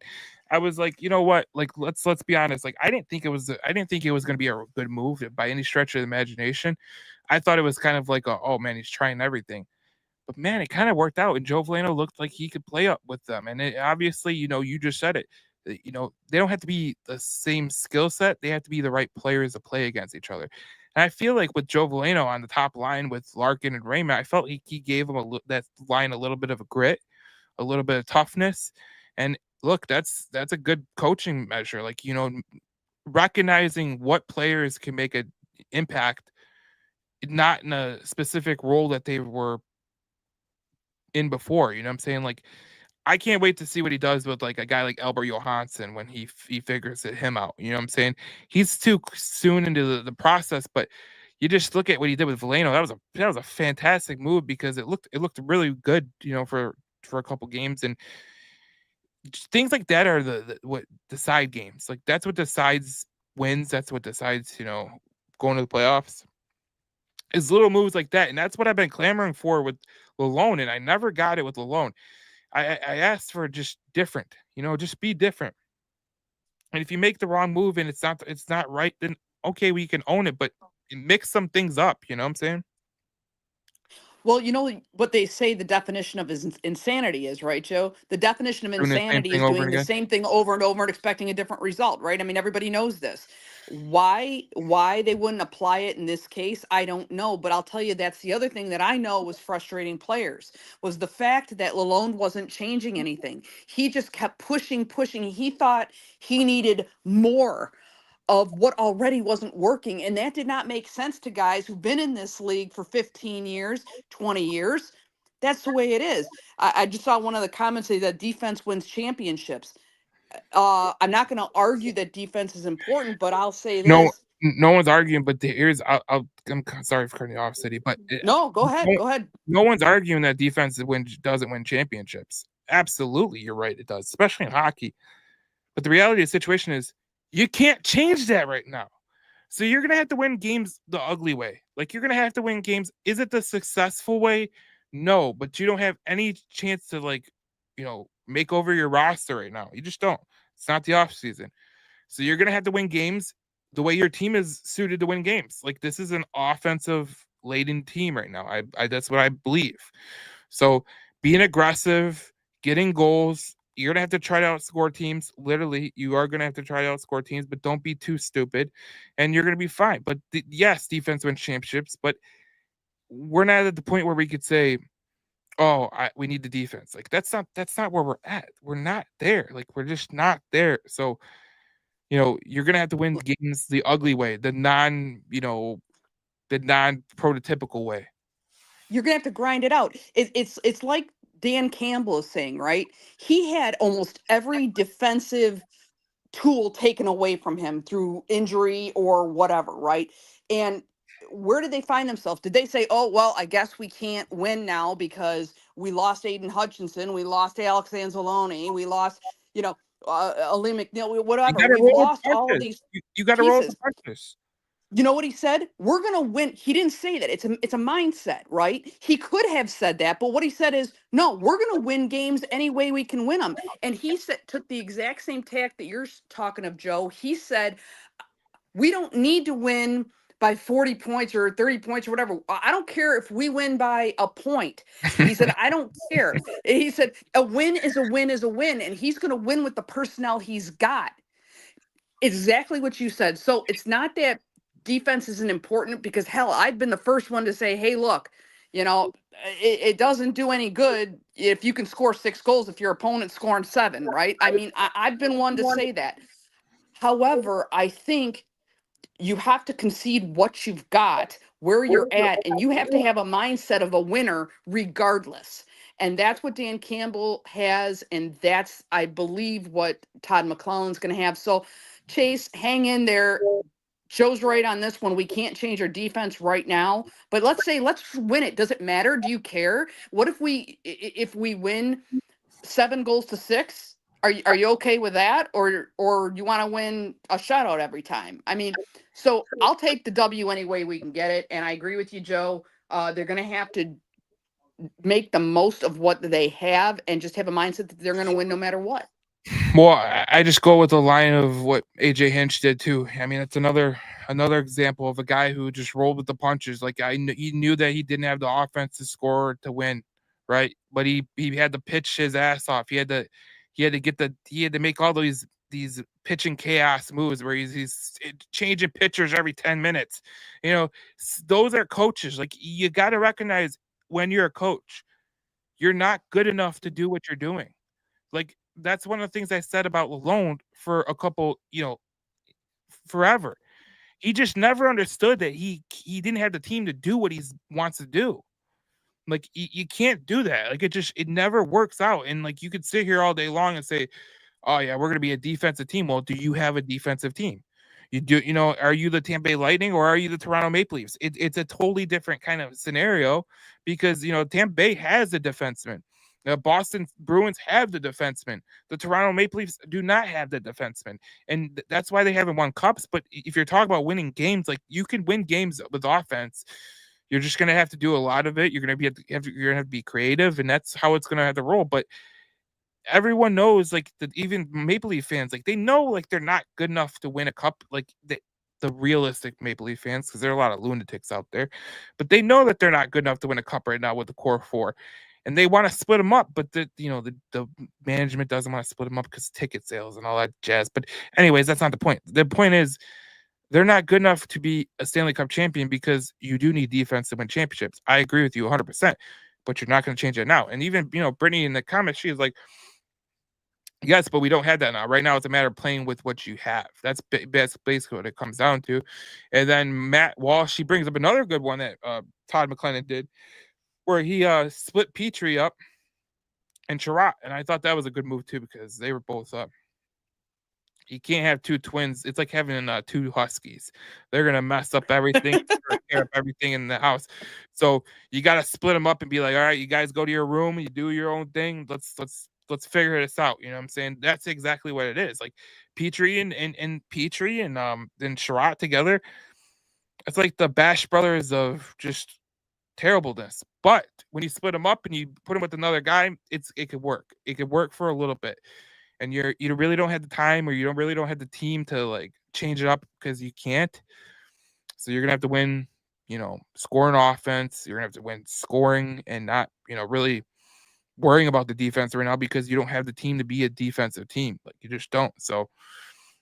I was like, you know what? Like, let's be honest. Like, I didn't think it was going to be a good move by any stretch of the imagination. I thought it was kind of like, oh man, he's trying everything. But man, it kind of worked out, and Joe Veleno looked like he could play up with them. And obviously, you just said it. They don't have to be the same skill set; they have to be the right players to play against each other. And I feel like with Joe Veleno on the top line with Larkin and Raymond, I felt he gave him that line a little bit of a grit, a little bit of toughness. And look, that's a good coaching measure. Like, recognizing what players can make an impact, not in a specific role that they were in before. You know what I'm saying? Like, I can't wait to see what he does with like a guy like Albert Johansson when he figures him out. You know what I'm saying? He's too soon into the process, but you just look at what he did with Veleno. That was a fantastic move, because it looked really good, for a couple games. And things like that are what decide games. Like, that's what decides wins. That's what decides, going to the playoffs. Is little moves like that. And that's what I've been clamoring for with Lalonde, and I never got it with Lalonde. I asked for just different, just be different. And if you make the wrong move and it's not right, then okay, we can own it. But mix some things up. You know what I'm saying? Well, you know what they say the definition of insanity is, right, Joe? The definition of Doing the same insanity thing is over doing and the again. same thing over and over and expecting a different result, right? I mean, everybody knows this. Why they wouldn't apply it in this case, I don't know. But I'll tell you, that's the other thing that I know was frustrating players was the fact that Lalonde wasn't changing anything. He just kept pushing, pushing. He thought he needed more of what already wasn't working. And that did not make sense to guys who've been in this league for 15 years, 20 years. That's the way it is. I just saw one of the comments say that defense wins championships. I'm not going to argue that defense is important, but I'll say No, this. no one's arguing, but I'm sorry for cutting you off, City, but No, go ahead. no, Go ahead. no one's arguing that defense doesn't win championships. Absolutely, you're right, it does, especially in hockey. But the reality of the situation is you can't change that right now. So you're gonna have to win games the ugly way. Like you're gonna have to win games. Is it the successful way? No, but you don't have any chance to make over your roster right now. You just don't. It's not the off season. So you're gonna have to win games the way your team is suited to win games. Like this is an offensive laden team right now. I that's what I believe. So being aggressive, getting goals, you're gonna have to try to outscore teams. Literally, you are gonna have to try to outscore teams, but don't be too stupid, and you're gonna be fine. But yes, defense wins championships, but we're not at the point where we could say, "Oh, we need the defense." Like that's not where we're at. We're not there. Like we're just not there. So you're gonna have to win games the ugly way, the non-prototypical way. You're gonna have to grind it out. It's like Dan Campbell is saying, right? He had almost every defensive tool taken away from him through injury or whatever, right? And where did they find themselves? Did they say, "Oh, well, I guess we can't win now because we lost Aiden Hutchinson, we lost Alex Anzalone, we lost, Ali McNeil, You whatever. gotta We've roll with lost the all of punches. these You gotta roll with the pieces." punches. You know what he said? We're gonna win. He didn't say that. It's a mindset, right? He could have said that, but what he said is, no, we're gonna win games any way we can win them. And he took the exact same tack that you're talking of, Joe. He said, we don't need to win by 40 points or 30 points or whatever. I don't care if we win by a point. He said, I don't care. He said, a win is a win is a win, and he's gonna win with the personnel he's got. Exactly what you said. So it's not that defense isn't important because hell, I've been the first one to say, hey, look, it doesn't do any good if you can score 6 goals if your opponent's scoring 7, right? I mean, I've been one to say that. However, I think you have to concede what you've got, where you're at, and you have to have a mindset of a winner regardless. And that's what Dan Campbell has, and that's, I believe, what Todd McClellan's going to have. So, Chase, hang in there. Joe's right on this one. We can't change our defense right now, but let's win it. Does it matter? Do you care? What if we win 7-6? Are you okay with that, or you want to win a shutout every time? I mean, so I'll take the W any way we can get it, and I agree with you, Joe. They're going to have to make the most of what they have, and just have a mindset that they're going to win no matter what. Well, I just go with the line of what AJ Hinch did too. I mean, it's another example of a guy who just rolled with the punches. Like he knew that he didn't have the offense to score to win, right? But he had to pitch his ass off. He had to make all these pitching chaos moves where he's changing pitchers every 10 minutes. Those are coaches. Like you got to recognize when you're a coach, you're not good enough to do what you're doing. Like that's one of the things I said about Lalonde for a couple, forever. He just never understood that he didn't have the team to do what he wants to do. Like you can't do that. Like it never works out. And like you could sit here all day long and say, "Oh yeah, we're gonna be a defensive team." Well, do you have a defensive team? Are you the Tampa Bay Lightning or are you the Toronto Maple Leafs? It's a totally different kind of scenario because Tampa Bay has a defenseman. The Boston Bruins have the defenseman. The Toronto Maple Leafs do not have the defenseman, and that's why they haven't won cups. But if you're talking about winning games, like you can win games with offense. You're just gonna have to do a lot of it. You're gonna have to be creative, and that's how it's gonna have to roll. But everyone knows, like even Maple Leaf fans, like they know, like they're not good enough to win a cup. Like the realistic Maple Leaf fans, because there are a lot of lunatics out there, but they know that they're not good enough to win a cup right now with the core four, and they want to split them up. But the management doesn't want to split them up because ticket sales and all that jazz. But anyways, that's not the point. The point is they're not good enough to be a Stanley Cup champion because you do need defense to win championships. I agree with you 100%, but you're not going to change it now. And even Brittany in the comments, she was like, yes, but we don't have that now. Right now, it's a matter of playing with what you have. That's basically what it comes down to. And then Matt Walsh, she brings up another good one that Todd McLennan did, where he split Petrie up and Sherratt. And I thought that was a good move, too, because they were both up. You can't have two twins. It's like having two huskies. They're going to mess up everything, tear up everything in the house. So you got to split them up and be like, all right, you guys go to your room. You do your own thing. Let's figure this out. You know what I'm saying? That's exactly what it is. Like Petrie and Petrie and then Sherratt together. It's like the Bash Brothers of just terribleness. But when you split them up and you put them with another guy, it could work. It could work for a little bit. And you really don't have the time, or you don't have the team to like change it up because you can't. So you're gonna have to win, scoring offense. You're gonna have to win scoring and not, really worrying about the defense right now because you don't have the team to be a defensive team. Like you just don't. So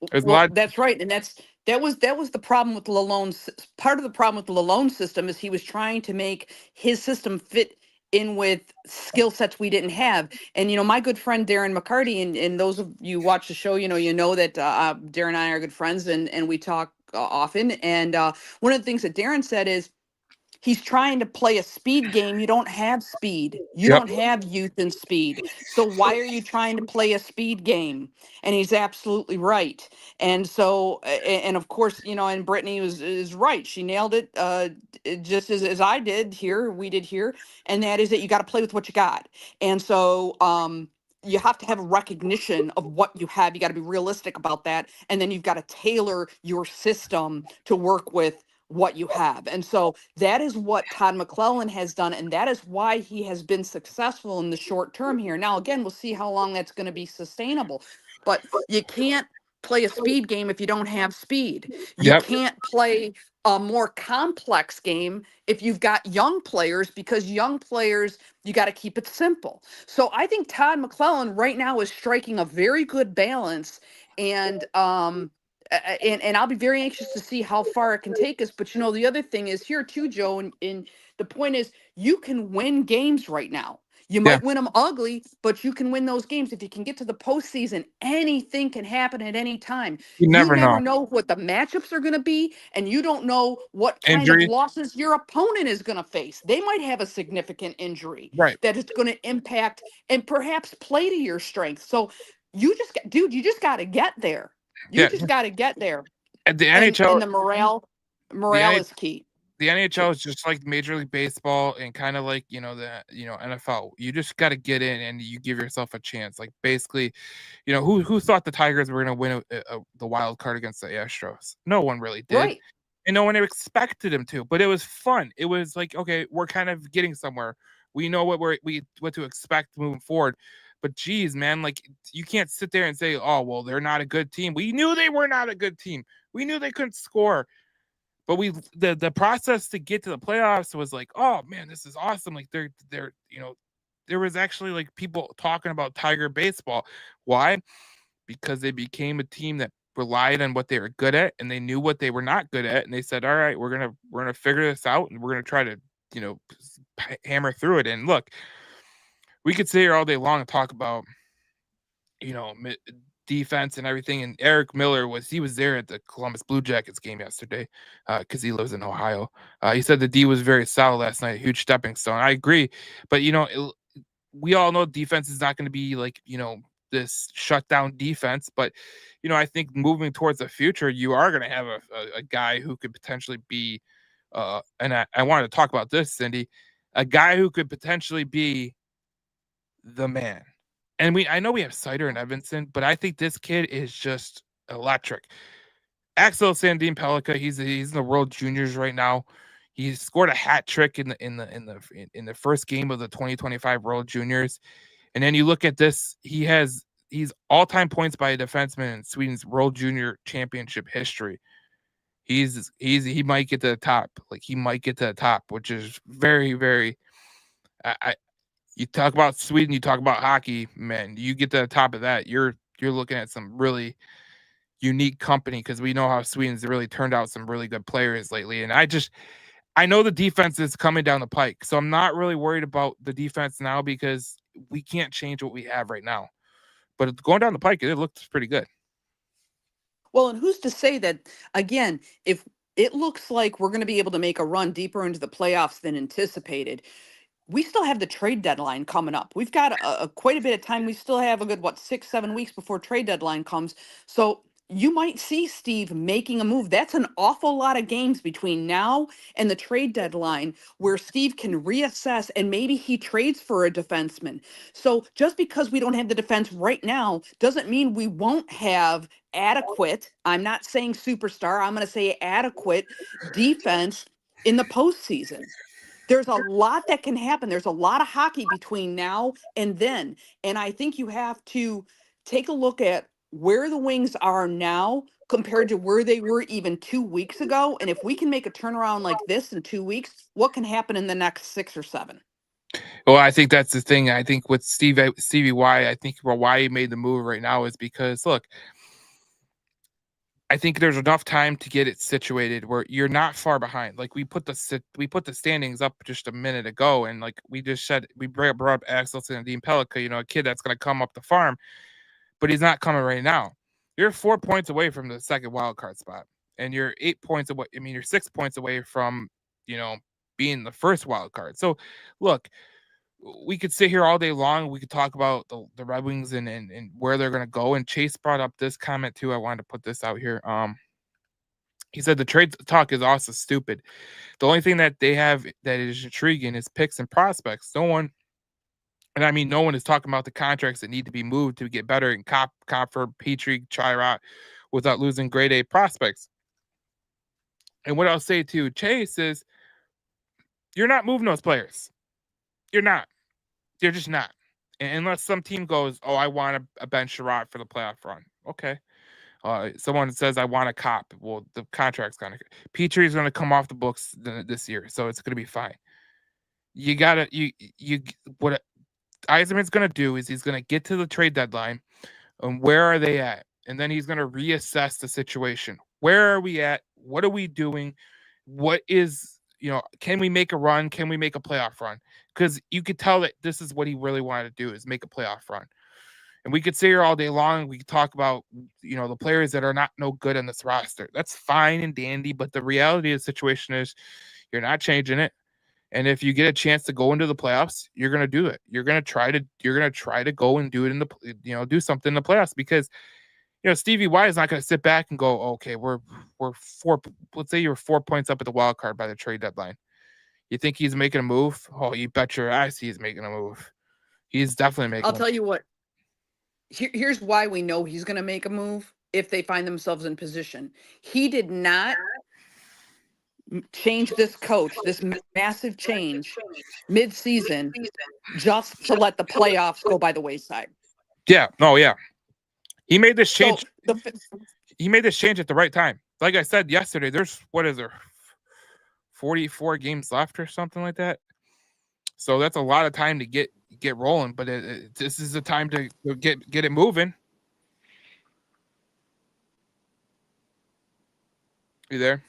there's a lot. That's right, and that was the problem with Lalonde's. Part of the problem with the Lalonde system is he was trying to make his system fit in with skill sets we didn't have. And my good friend Darren McCarty, and those of you who watch the show, you know that Darren and I are good friends, and we talk often. And one of the things that Darren said is he's trying to play a speed game. You don't have speed. You don't have youth and speed. So why are you trying to play a speed game? And he's absolutely right. And so, and of course, and Brittany is right. She nailed it just as I did here, we did here. And that is that you got to play with what you got. And so, you have to have a recognition of what you have. You got to be realistic about that. And then you've got to tailor your system to work with what you have. And so that is what Todd McLellan has done. And that is why he has been successful in the short term here. Now, again, we'll see how long that's going to be sustainable. But you can't play a speed game if you don't have speed. You can't play a more complex game if you've got young players, because young players, you got to keep it simple. So I think Todd McLellan right now is striking a very good balance. And I'll be very anxious to see how far it can take us. But the other thing is here too, Joe, and the point is you can win games right now. You might win them ugly, but you can win those games. If you can get to the postseason, anything can happen at any time. You never know what the matchups are going to be, and you don't know what kind of losses your opponent is going to face. They might have a significant injury that is going to impact and perhaps play to your strength. So you just got to get there. You just got to get there. At the NHL, and the morale is key. The NHL is just like Major League Baseball and kind of like, the NFL. You just got to get in and you give yourself a chance. Like basically, who thought the Tigers were going to win the wild card against the Astros? No one really did. Right. And no one expected them to, but it was fun. It was like, okay, we're kind of getting somewhere. We know what to expect moving forward. But geez, man, like you can't sit there and say, oh, well, they're not a good team. We knew they were not a good team. We knew they couldn't score. But the process to get to the playoffs was like, oh man, this is awesome. Like they're there was actually like people talking about Tiger baseball. Why? Because they became a team that relied on what they were good at, and they knew what they were not good at, and they said, all right, we're gonna figure this out, and we're gonna try to hammer through it. And look, we could sit here all day long and talk about defense and everything. And Eric Miller was there at the Columbus Blue Jackets game yesterday because he lives in Ohio. He said the D was very solid last night, a huge stepping stone. I agree, but we all know defense is not going to be like this shutdown defense. But I think moving towards the future, you are going to have a guy who could potentially be, and I wanted to talk about this, Cindy, a guy who could potentially be the man. And I know we have Sider and Evanson, but I think this kid is just electric. Axel Sandin Pellikka, he's in the World Juniors right now. He scored a hat trick in the first game of the 2025 World Juniors. And then you look at this, he's all-time points by a defenseman in Sweden's World Junior Championship history. he might get to the top. Like, he might get to the top, which is very, very. You talk about Sweden, you talk about hockey, man. You get to the top of that, you're looking at some really unique company, because we know how Sweden's really turned out some really good players lately. And I know the defense is coming down the pike, so I'm not really worried about the defense now, because we can't change what we have right now. But going down the pike, it looks pretty good. Well, and who's to say that, again, if it looks like we're going to be able to make a run deeper into the playoffs than anticipated, we still have the trade deadline coming up. We've got quite a bit of time. We still have a good, 6-7 weeks before trade deadline comes. So you might see Steve making a move. That's an awful lot of games between now and the trade deadline where Steve can reassess, and maybe he trades for a defenseman. So just because we don't have the defense right now doesn't mean we won't have adequate, I'm not saying superstar, I'm going to say adequate defense in the postseason. There's a lot that can happen. There's a lot of hockey between now and then. And I think you have to take a look at where the Wings are now compared to where they were even 2 weeks ago. And if we can make a turnaround like this in 2 weeks, what can happen in the next 6 or 7? Well, I think that's the thing. I think with Stevie Y, I think why he made the move right now is because, look, I think there's enough time to get it situated where you're not far behind. Like, we put the standings up just a minute ago, and like we just said, we brought up Axelson and Dean Pellica, a kid that's going to come up the farm, but he's not coming right now. You're 4 points away from the second wild card spot, and you're 8 points away. I mean, you're 6 points away from being the first wild card. So, look, we could sit here all day long. We could talk about the Red Wings and where they're going to go. And Chase brought up this comment too. I wanted to put this out here. He said the trade talk is also stupid. The only thing that they have that is intriguing is picks and prospects. No one is talking about the contracts that need to be moved to get better in Copper, Petrie, Chirot without losing grade A prospects. And what I'll say to Chase is, you're not moving those players. You're not. You're just not. Unless some team goes, oh, I want a Ben Sherratt for the playoff run. Okay. Someone says, I want a Cop. Well, the contract's going to... Petrie is going to come off the books this year, so it's going to be fine. You got to... What Yzerman's going to do is he's going to get to the trade deadline, and where are they at? And then he's going to reassess the situation. Where are we at? What are we doing? What is... can we make a run? Can we make a playoff run? Because you could tell that this is what he really wanted to do, is make a playoff run. And we could sit here all day long. We could talk about, the players that are not no good in this roster. That's fine and dandy, but the reality of the situation is you're not changing it. And if you get a chance to go into the playoffs, you're going to do it. You're going to try to go and do it in the, do something in the playoffs, because Stevie Y is not going to sit back and go, okay, we're 4. Let's say you're 4 points up at the wild card by the trade deadline. You think he's making a move? Oh, you bet your ass he's making a move. He's definitely making. I'll tell you what. Here's why we know he's going to make a move if they find themselves in position. He did not change this coach, this massive change mid-season, just to let the playoffs go by the wayside. Yeah. No. Yeah. He made this change. He made this change at the right time. Like I said yesterday, there's 44 games left or something like that. So that's a lot of time to get rolling. But this is the time to get it moving. You there?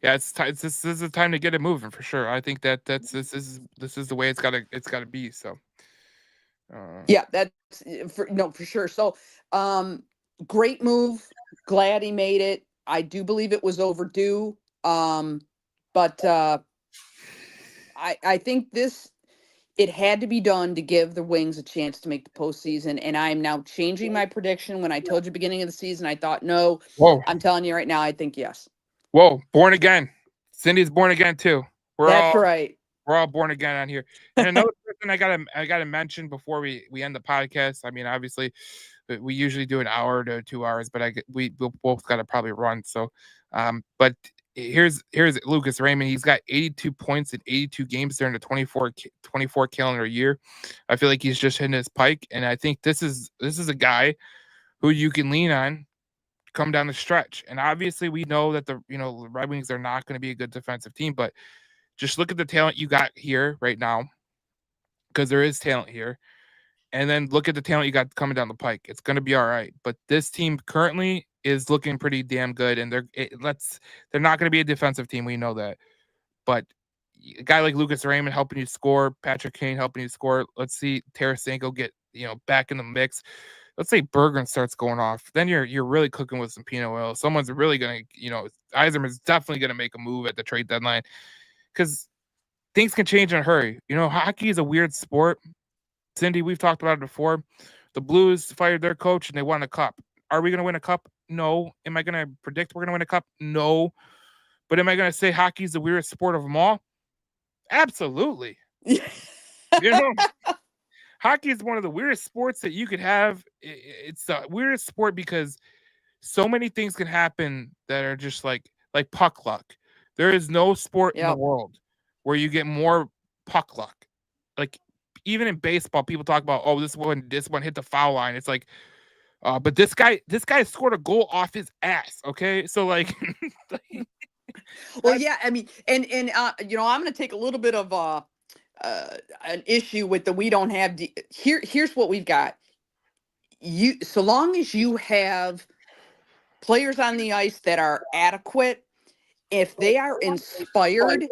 Yeah, this is the time to get it moving for sure. I think this is the way it's gotta be. So. Yeah, that's for sure. So, great move. Glad he made it. I do believe it was overdue. But I think it had to be done to give the Wings a chance to make the postseason. And I'm now changing my prediction. When I told you beginning of the season, I thought no. Whoa. I'm telling you right now, I think yes. Whoa, born again. Cindy's born again too. That's right. We're all born again on here. And another person I gotta mention before we end the podcast. I mean, obviously, we usually do an hour to 2 hours, but we both got to probably run. So, but here's Lucas Raymond. He's got 82 points in 82 games during the 24 calendar year. I feel like he's just hitting his pike, and I think this is a guy who you can lean on come down the stretch. And obviously we know that the Red Wings are not going to be a good defensive team, but just look at the talent you got here right now, because there is talent here. And then look at the talent you got coming down the pike. It's going to be all right. But this team currently is looking pretty damn good, and they're not going to be a defensive team. We know that. But a guy like Lucas Raymond helping you score, Patrick Kane helping you score. Let's see Tarasenko get back in the mix. Let's say Berggren starts going off. Then you're really cooking with some peanut oil. Someone's really going to, Yzerman's definitely going to make a move at the trade deadline, because things can change in a hurry. Hockey is a weird sport. Cindy, we've talked about it before. The Blues fired their coach and they won a cup. Are we going to win a cup? No. Am I going to predict we're going to win a cup? No. But am I going to say hockey's the weirdest sport of them all? Absolutely. Hockey is one of the weirdest sports that you could have. It's the weirdest sport because so many things can happen that are just like puck luck. There is no sport in the world where you get more puck luck. Like, even in baseball, people talk about, oh, this one hit the foul line. It's like, but this guy scored a goal off his ass. Okay, so like, well, yeah, I mean, and I'm going to take a little bit of an issue with the we don't have. Here's what we've got. So long as you have players on the ice that are adequate, if they are inspired,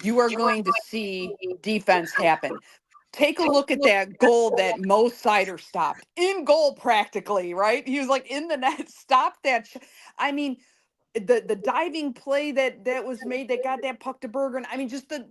you are going to see defense happen. Take a look at that goal that Mo Seider stopped in goal practically, right? He was like in the net, stopped that. I mean, the diving play that was made that got that puck to Berggren. I mean, just the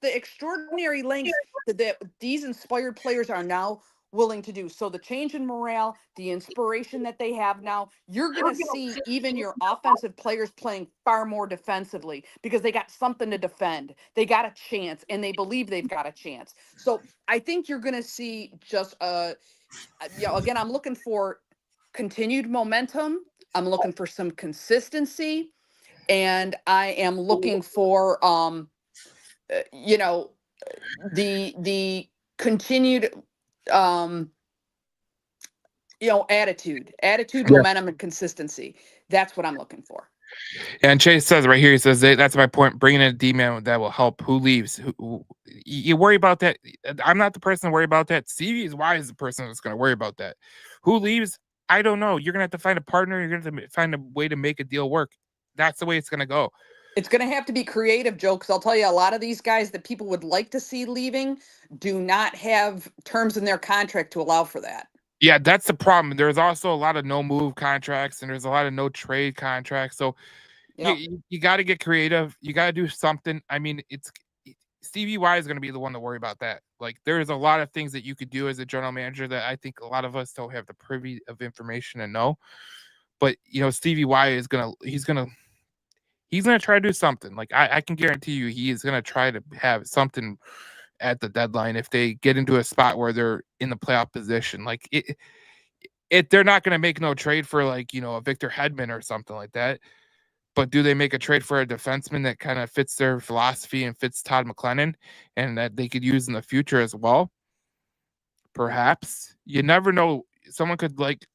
extraordinary lengths that these inspired players are now willing to do. So the change in morale, the inspiration that they have now, you're going to see even your offensive players playing far more defensively because they got something to defend. They got a chance and they believe they've got a chance. So I think you're going to see just, again, I'm looking for continued momentum. I'm looking for some consistency, and I am looking for, the continued, attitude, momentum, and consistency. That's what I'm looking for. And Chase says right here, he says, that's my point. Bringing in a D-man that will help. Who leaves? You worry about that? I'm not the person to worry about that. Stevie is why is the person that's going to worry about that. Who leaves? I don't know. You're going to have to find a partner. You're going to have to find a way to make a deal work. That's the way it's going to go. It's going to have to be creative, Joe, because I'll tell you, a lot of these guys that people would like to see leaving do not have terms in their contract to allow for that. Yeah, that's the problem. There's also a lot of no-move contracts, and there's a lot of no-trade contracts. So you got to get creative. You got to do something. I mean, Stevie Y is going to be the one to worry about that. Like, there's a lot of things that you could do as a general manager that I think a lot of us don't have the privy of information to know. But, Stevie Y is he's going to try to do something. Like, I can guarantee you he is going to try to have something at the deadline if they get into a spot where they're in the playoff position. Like, they're not going to make no trade for, like, a Victor Hedman or something like that. But do they make a trade for a defenseman that kind of fits their philosophy and fits Todd McLennan and that they could use in the future as well? Perhaps. You never know. Someone could like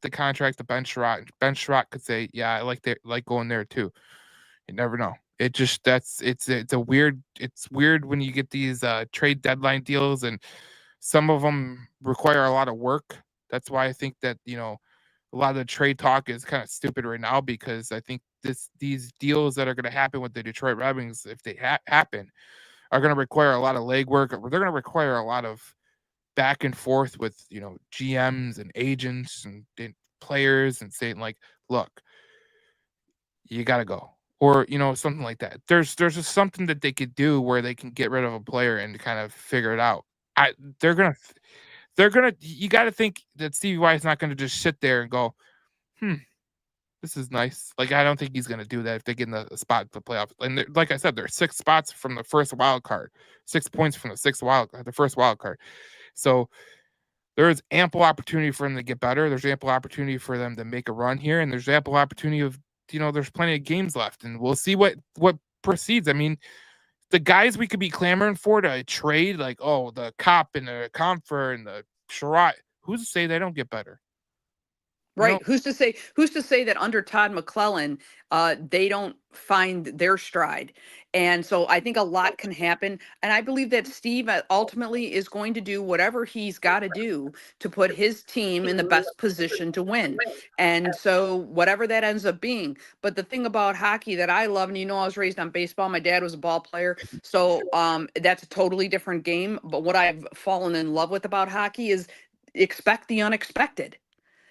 the contract of Ben Sherratt. Ben Sherratt could say, yeah, I like going there too. You never know. It just it's weird when you get these trade deadline deals, and some of them require a lot of work. That's why I think that, a lot of the trade talk is kind of stupid right now, because I think these deals that are going to happen with the Detroit Red Wings, if they happen, are going to require a lot of legwork. They're going to require a lot of back and forth with, GMs and agents and players and saying, like, look, you got to go. Or, something like that. There's just something that they could do where they can get rid of a player and kind of figure it out. You got to think that Stevie Y is not going to just sit there and go, this is nice. Like, I don't think he's going to do that if they get in the spot to the playoffs. And like I said, there are 6 spots from the first wild card, 6 points from the first wild card. So there is ample opportunity for them to get better. There's ample opportunity for them to make a run here. And there's ample opportunity of, there's plenty of games left. And we'll see what proceeds. I mean, the guys we could be clamoring for to trade, like, the Cop and the Comfer and the Sherratt, who's to say they don't get better? Right. Who's to say that under Todd McClellan, they don't find their stride? And so I think a lot can happen. And I believe that Steve ultimately is going to do whatever he's got to do to put his team in the best position to win. And so whatever that ends up being. But the thing about hockey that I love, and I was raised on baseball. My dad was a ball player. So that's a totally different game. But what I've fallen in love with about hockey is expect the unexpected.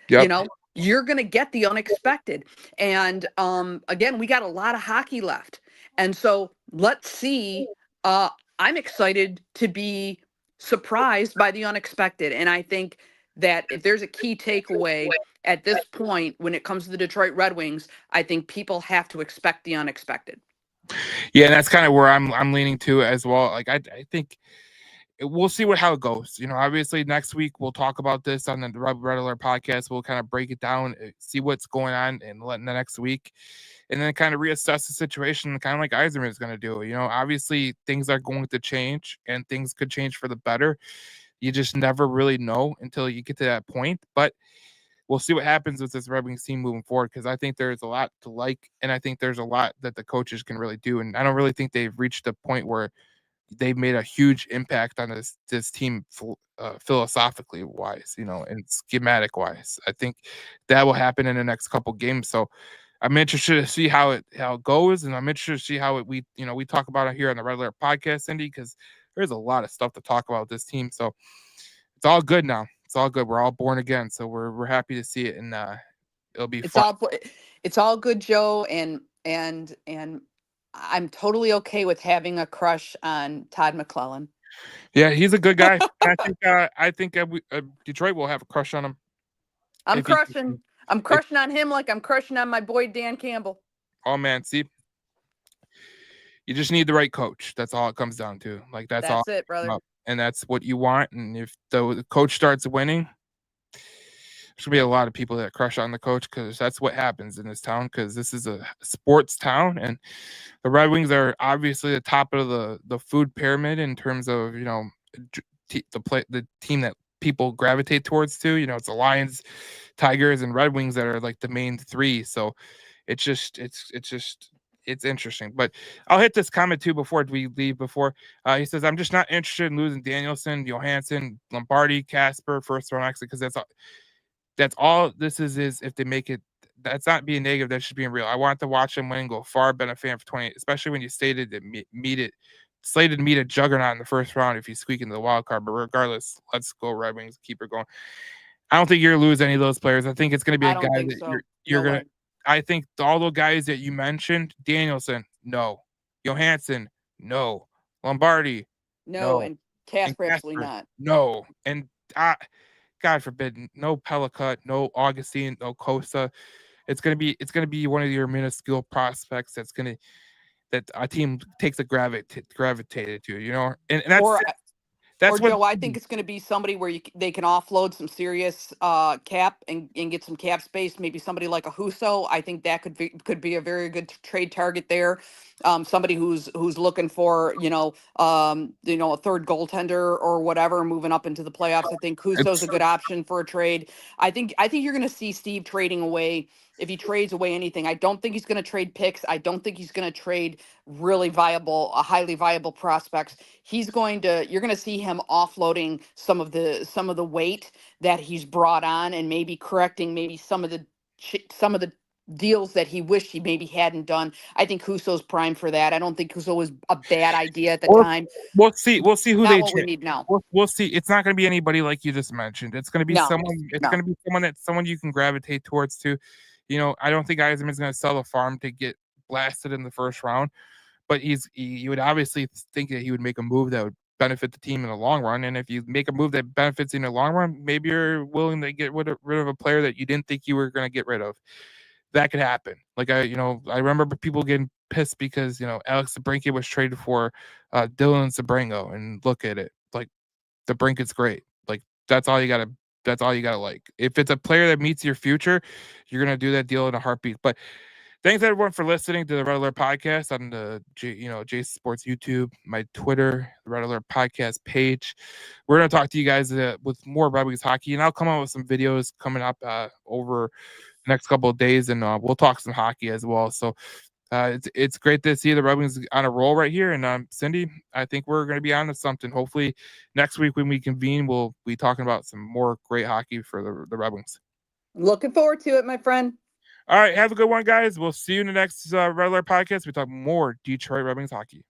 Yep. You're going to get the unexpected. And again, we got a lot of hockey left. And so let's see. I'm excited to be surprised by the unexpected. And I think that if there's a key takeaway at this point when it comes to the Detroit Red Wings, I think people have to expect the unexpected. Yeah, and that's kind of where I'm leaning to as well. Like I think we'll see how it goes. Obviously next week we'll talk about this on the Red Alert podcast. We'll kind of break it down, see what's going on in the next week, and then kind of reassess the situation, kind of like Yzerman is going to do. Obviously things are going to change and things could change for the better. You just never really know until you get to that point. But we'll see what happens with this Red Wings team moving forward, because I think there's a lot to like, and I think there's a lot that the coaches can really do. And I don't really think they've reached a point where they've made a huge impact on this team philosophically wise, and schematic wise. I think that will happen in the next couple games. So I'm interested to see how it goes, and I'm interested to see how we talk about it here on the Red Alert podcast, Cindy, because there's a lot of stuff to talk about with this team. So it's all good now. It's all good. We're all born again, so we're happy to see it, and it'll be fun. It's all good, Joe, and I'm totally okay with having a crush on Todd McClellan. Yeah, he's a good guy. I think Detroit will have a crush on him. I'm crushing on him like I'm crushing on my boy Dan Campbell. Oh man, see, you just need the right coach. That's all it comes down to. Like that's all it, brother. And that's what you want. And if the coach starts winning, there's gonna be a lot of people that crush on the coach, because that's what happens in this town, because this is a sports town, and the Red Wings are obviously the top of the food pyramid in terms of the team that people gravitate towards too. It's the Lions, Tigers, and Red Wings that are like the main three. So it's interesting. But I'll hit this comment too before we leave. He says, I'm just not interested in losing Danielson, Johansson, Lombardi, Casper, first round exit, because that's all this is if they make it. That's not being negative, that's just being real. I want to watch them win and go far. Been a fan for 20, especially when you stated that slated to meet a juggernaut in the first round if you squeak into the wild card. But regardless, let's go Red Wings, keep it going. I don't think you're gonna lose any of those players. I think it's gonna be a guy that you're gonna. I think all the guys that you mentioned, Danielson, no. Johansson, no. Lombardi, no. And Casper, absolutely not. No. And God forbid, no Pellicut, no Augustine, no Costa. It's gonna be one of your minuscule prospects that a team takes a gravitated to, and that's Joe, I think it's going to be somebody where they can offload some serious cap and get some cap space. Maybe somebody like a Husso. I think that could be a very good trade target there. Somebody who's looking for a third goaltender or whatever, moving up into the playoffs. I think Husso's a good option for a trade. I think you're going to see Steve trading away. If he trades away anything, I don't think he's going to trade picks. I don't think he's going to trade really highly viable prospects. You're going to see him offloading some of the weight that he's brought on, and maybe correcting maybe some of the deals that he wished he maybe hadn't done. I think Husso's prime for that. I don't think Husso was a bad idea at the time. We'll see who they we need now. We'll see. It's not going to be anybody like you just mentioned. It's going to be someone. It's going to be someone you can gravitate towards too. I don't think Yzerman's going to sell the farm to get blasted in the first round, but you would obviously think that he would make a move that would benefit the team in the long run. And if you make a move that benefits in the long run, maybe you're willing to get rid of a player that you didn't think you were going to get rid of. That could happen. Like I remember people getting pissed because Alex DeBrincat was traded for Dylan Sabrango, and look at it, like DeBrincat's great. Like that's all you gotta like. If it's a player that meets your future, you're gonna do that deal in a heartbeat. But Thanks everyone for listening to the Red Alert Podcast on the Jason Sports YouTube, my Twitter, the Red Alert Podcast page. We're gonna talk to you guys with more Red Wings hockey, and I'll come out with some videos coming up over the next couple of days, and we'll talk some hockey as well. So it's great to see the Red Wings on a roll right here. And Cindy, I think we're going to be on to something. Hopefully next week when we convene, we'll be talking about some more great hockey for the Red Wings. Looking forward to it, my friend. All right, have a good one, guys. We'll see you in the next Red Alert Podcast. We talk more Detroit Red Wings hockey.